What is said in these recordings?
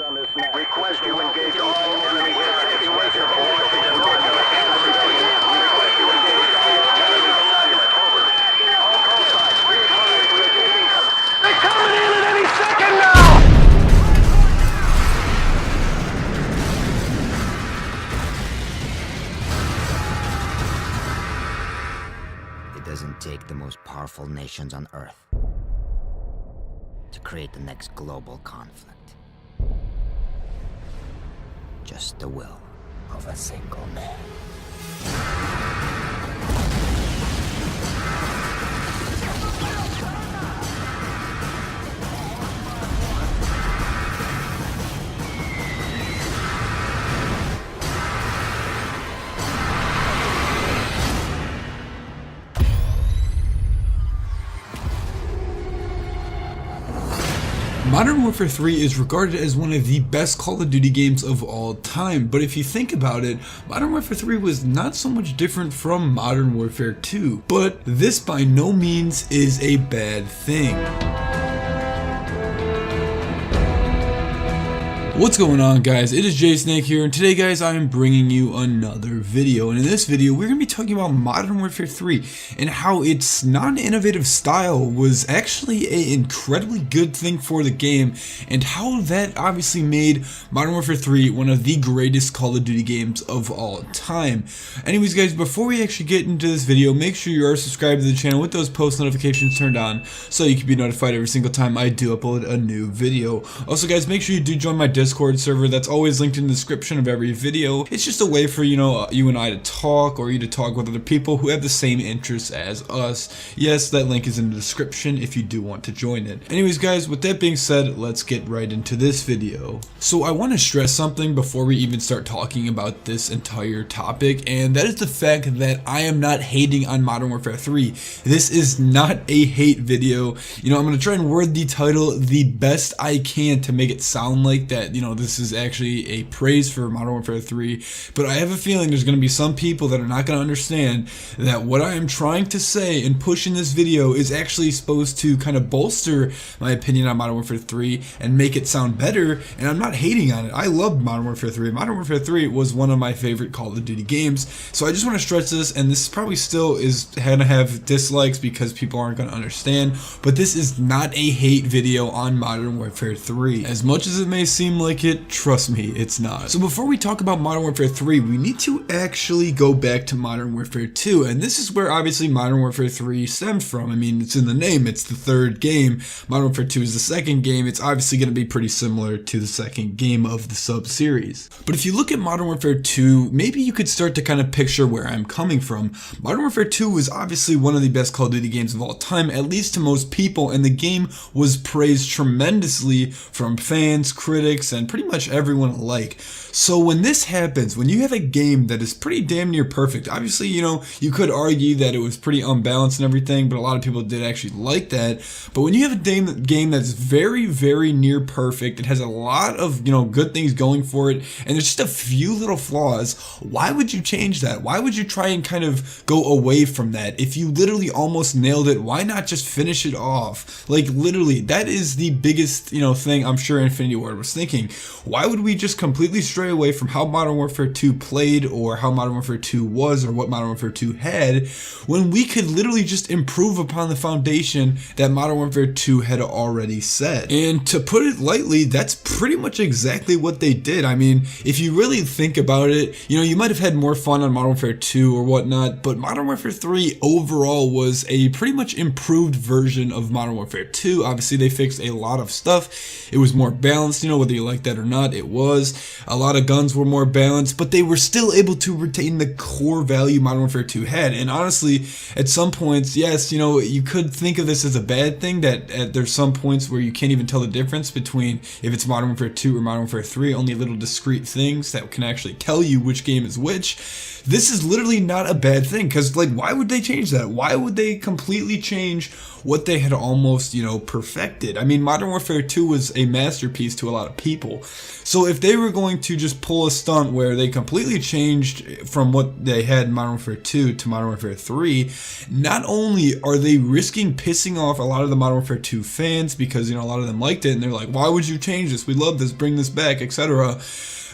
on this map. Request you engage all enemy targets. Raise your voice and direct your hands to civilians. Request you engage all enemy targets. Over. All call signs. Reaffirming we are taking cover. They're coming in at any second now! It doesn't take the most powerful nations on Earth to create the next global conflict. Just the will of a single man. Modern Warfare 3 is regarded as one of the best Call of Duty games of all time, but if you think about it, Modern Warfare 3 was not so much different from Modern Warfare 2, but this by no means is a bad thing. What's going on, guys? It is J-Snake here, and today, guys, I am bringing you another video. And in this video, we're going to be talking about Modern Warfare 3 and how its non-innovative style was actually an incredibly good thing for the game, and how that obviously made Modern Warfare 3 one of the greatest Call of Duty games of all time. Anyways, guys, before we actually get into this video, make sure you are subscribed to the channel with those post notifications turned on so you can be notified every single time I do upload a new video. Also, guys, make sure you do join my Discord server. That's always linked in the description of every video. It's just a way for, you and I to talk, or you to talk with other people who have the same interests as us. Yes, that link is in the description if you do want to join it. Anyways, guys, with that being said, let's get right into this video. So I want to stress something before we even start talking about this entire topic, and that is the fact that I am not hating on Modern Warfare 3. This is not a hate video. I'm going to try and word the title the best I can to make it sound like that, this is actually a praise for Modern Warfare 3, but I have a feeling there's going to be some people that are not going to understand that what I am trying to say and push in this video is actually supposed to kind of bolster my opinion on Modern Warfare 3 and make it sound better, and I'm not hating on it. I love Modern Warfare 3. Modern Warfare 3 was one of my favorite Call of Duty games, so I just want to stress this, and this probably still is going to have dislikes because people aren't going to understand, but this is not a hate video on Modern Warfare 3. As much as it may seem like it, trust me, it's not. So before we talk about Modern Warfare 3, we need to actually go back to Modern Warfare 2, and this is where obviously Modern Warfare 3 stemmed from. I mean, it's in the name, it's the third game. Modern Warfare 2 is the second game. It's obviously going to be pretty similar to the second game of the sub-series. But if you look at Modern Warfare 2, maybe you could start to kind of picture where I'm coming from. Modern Warfare 2 was obviously one of the best Call of Duty games of all time, at least to most people, and the game was praised tremendously from fans, critics, and pretty much everyone alike. So when this happens, when you have a game that is pretty damn near perfect, obviously, you could argue that it was pretty unbalanced and everything, but a lot of people did actually like that. But when you have a game that's very, very near perfect, it has a lot of, good things going for it, and there's just a few little flaws, why would you change that? Why would you try and kind of go away from that? If you literally almost nailed it, why not just finish it off? Like, literally, that is the biggest, thing I'm sure Infinity Ward was thinking. Why would we just completely stray away from how Modern Warfare 2 played, or how Modern Warfare 2 was, or what Modern Warfare 2 had, when we could literally just improve upon the foundation that Modern Warfare 2 had already set? And to put it lightly, that's pretty much exactly what they did. I mean, if you really think about it, you might have had more fun on Modern Warfare 2 or whatnot, but Modern Warfare 3 overall was a pretty much improved version of Modern Warfare 2. Obviously, they fixed a lot of stuff. It was more balanced, whether you like that or not, it was. A lot of guns were more balanced, but they were still able to retain the core value Modern Warfare 2 had. And honestly, at some points, yes, you could think of this as a bad thing, that there's some points where you can't even tell the difference between if it's Modern Warfare 2 or Modern Warfare 3, only little discrete things that can actually tell you which game is which. This is literally not a bad thing, because, why would they change that? Why would they completely change what they had almost, perfected? I mean, Modern Warfare 2 was a masterpiece to a lot of people. people. So if they were going to just pull a stunt where they completely changed from what they had in Modern Warfare 2 to Modern Warfare 3, not only are they risking pissing off a lot of the Modern Warfare 2 fans, because, you know, a lot of them liked it and they're like, why would you change this? We love this, bring this back, etc.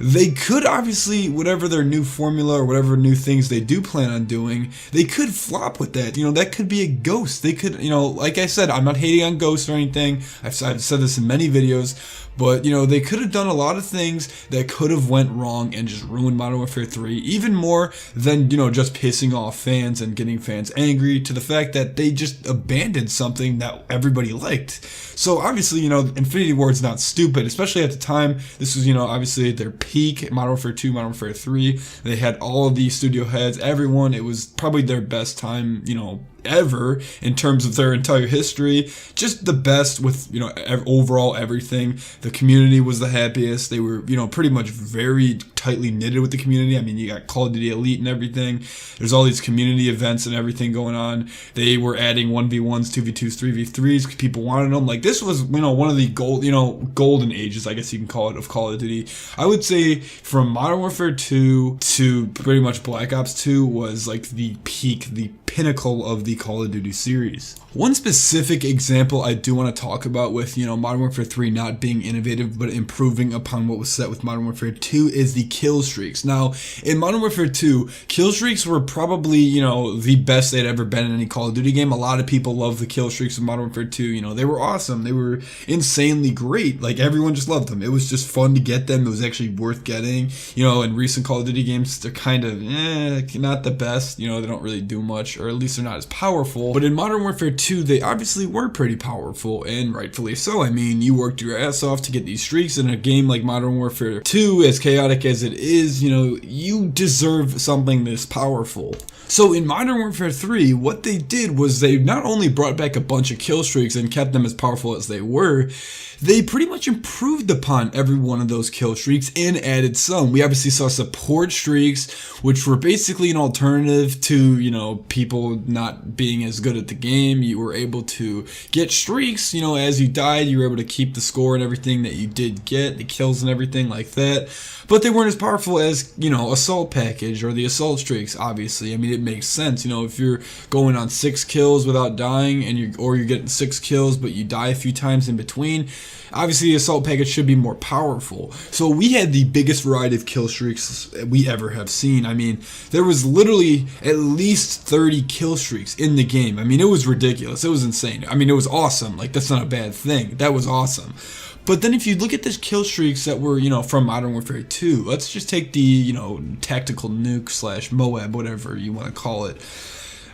They could obviously, whatever their new formula or whatever new things they do plan on doing, they could flop with that. You know, that could be a Ghost. They could, you know, like I said, I'm not hating on Ghost or anything. I've said this in many videos. But, you know, they could have done a lot of things that could have went wrong and just ruined Modern Warfare 3, even more than, you know, just pissing off fans and getting fans angry, to the fact that they just abandoned something that everybody liked. So, obviously, you know, Infinity Ward's not stupid, especially at the time. This was, you know, obviously at their peak, Modern Warfare 2, Modern Warfare 3. They had all of these studio heads, everyone. It was probably their best time, you know, ever in terms of their entire history. Just the best with, you know, overall everything. The community was the happiest. They were, you know, pretty much very tightly knitted with the community. I mean, you got Call of Duty Elite and everything. There's all these community events and everything going on. They were adding 1v1s, 2v2s, 3v3s. People wanted them. Like, this was, you know, one of the golden ages, I guess you can call it, of Call of Duty. I would say from Modern Warfare 2 to pretty much Black Ops 2 was like the peak, the pinnacle of the Call of Duty series. One specific example I do want to talk about with, you know, Modern Warfare 3 not being innovative but improving upon what was set with Modern Warfare 2 is the kill streaks. Now, in Modern Warfare 2, kill streaks were probably, you know, the best they'd ever been in any Call of Duty game. A lot of people love the kill streaks of Modern Warfare 2. You know, they were awesome. They were insanely great. Like, everyone just loved them. It was just fun to get them. It was actually worth getting. You know, in recent Call of Duty games, they're kind of, not the best. You know, they don't really do much, or at least they're not as powerful. But in Modern Warfare 2, they obviously were pretty powerful, and rightfully so. I mean, you worked your ass off to get these streaks in a game like Modern Warfare 2, as chaotic as it is. You know, you deserve something this powerful. So in Modern Warfare 3, what they did was they not only brought back a bunch of kill streaks and kept them as powerful as they were, they pretty much improved upon every one of those kill streaks and added some. We obviously saw support streaks, which were basically an alternative to, you know, people not being as good at the game. You were able to get streaks, you know, as you died, you were able to keep the score and everything that you did get, the kills and everything like that. But they weren't as powerful as, you know, Assault Package or the Assault Streaks, obviously. I mean, it makes sense. You know, if you're going on 6 kills without dying, and you're getting 6 kills, but you die a few times in between, obviously the Assault Package should be more powerful. So we had the biggest variety of kill streaks we ever have seen. I mean, there was literally at least 30 kill streaks in the game. I mean, it was ridiculous. It was insane. I mean, it was awesome. Like, that's not a bad thing. That was awesome. But then if you look at the kill streaks that were, you know, from Modern Warfare 2, let's just take the, you know, tactical nuke / Moab, whatever you want to call it.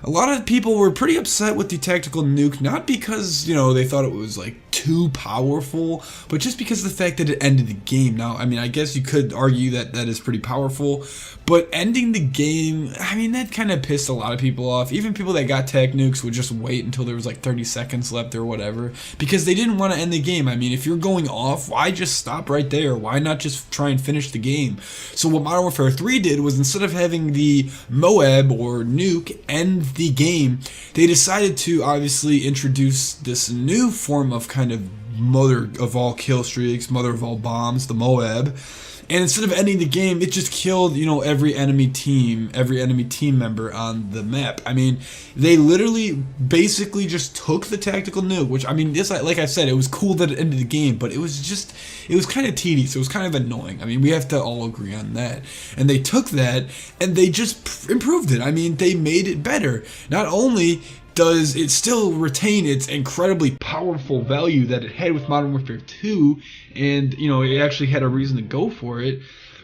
A lot of people were pretty upset with the tactical nuke, not because, you know, they thought it was like too powerful, but just because of the fact that it ended the game. Now, I mean, I guess you could argue that that is pretty powerful, but ending the game, I mean, that kind of pissed a lot of people off. Even people that got tac nukes would just wait until there was like 30 seconds left or whatever, because they didn't want to end the game. I mean, if you're going off, why just stop right there? Why not just try and finish the game? So what Modern Warfare 3 did was, instead of having the Moab or nuke end the game, they decided to obviously introduce this new form of kind of mother of all kill streaks, mother of all bombs, the Moab. And instead of ending the game, it just killed, you know, every enemy team member on the map. I mean, they literally basically just took the tactical nuke, which, I mean, this, like I said, it was cool that it ended the game, but it was kind of tedious. It was kind of annoying. I mean, we have to all agree on that. And they took that and they just improved it. I mean, they made it better. Not only does it still retain its incredibly powerful value that it had with Modern Warfare 2, and, you know, it actually had a reason to go for it,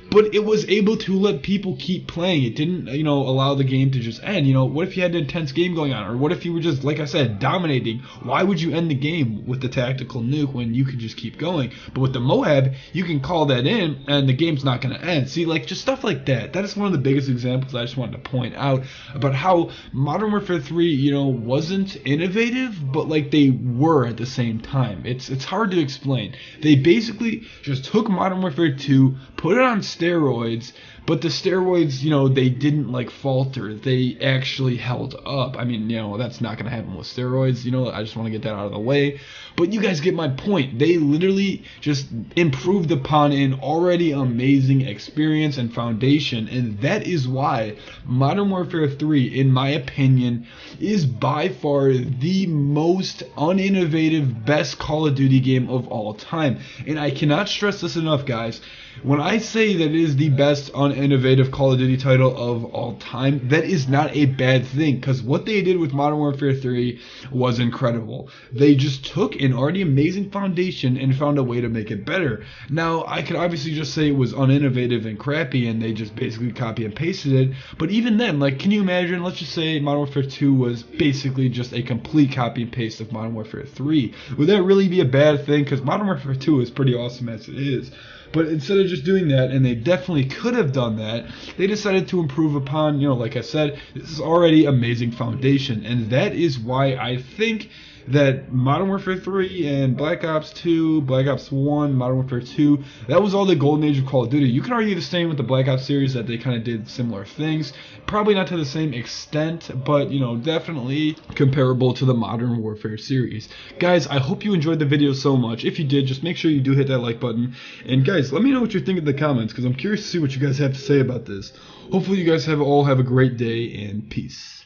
but it was able to let people keep playing. It didn't, you know, allow the game to just end. You know, what if you had an intense game going on? Or what if you were just, like I said, dominating? Why would you end the game with the tactical nuke when you could just keep going? But with the Moab, you can call that in, and the game's not going to end. See, like, just stuff like that. That is one of the biggest examples I just wanted to point out about how Modern Warfare 3, you know, wasn't innovative, but, like, they were at the same time. It's hard to explain. They basically just took Modern Warfare 2, put it on steroids, But the steroids, you know, they didn't like falter. They actually held up. I mean, you know, that's not going to happen with steroids. You know, I just want to get that out of the way. But you guys get my point. They literally just improved upon an already amazing experience and foundation. And that is why Modern Warfare 3, in my opinion, is by far the most uninnovative, best Call of Duty game of all time. And I cannot stress this enough, guys. When I say that it is the best uninnovative Call of Duty title of all time, that is not a bad thing, because what they did with Modern Warfare 3 was incredible. They just took an already amazing foundation and found a way to make it better. Now, I could obviously just say it was uninnovative and crappy and they just basically copy and pasted it, but even then, like, can you imagine, let's just say Modern Warfare 2 was basically just a complete copy and paste of Modern Warfare 3. Would that really be a bad thing? Because Modern Warfare 2 is pretty awesome as it is. But instead of just doing that, and they definitely could have done that, they decided to improve upon, you know, like I said, this is already amazing foundation. And that is why I think that Modern Warfare 3 and Black Ops 2, Black Ops 1, Modern Warfare 2, that was all the golden age of Call of Duty. You can argue the same with the Black Ops series, that they kind of did similar things. Probably not to the same extent, but, you know, definitely comparable to the Modern Warfare series. Guys, I hope you enjoyed the video so much. If you did, just make sure you do hit that like button. And guys, let me know what you think in the comments, because I'm curious to see what you guys have to say about this. Hopefully you guys all have a great day, and peace.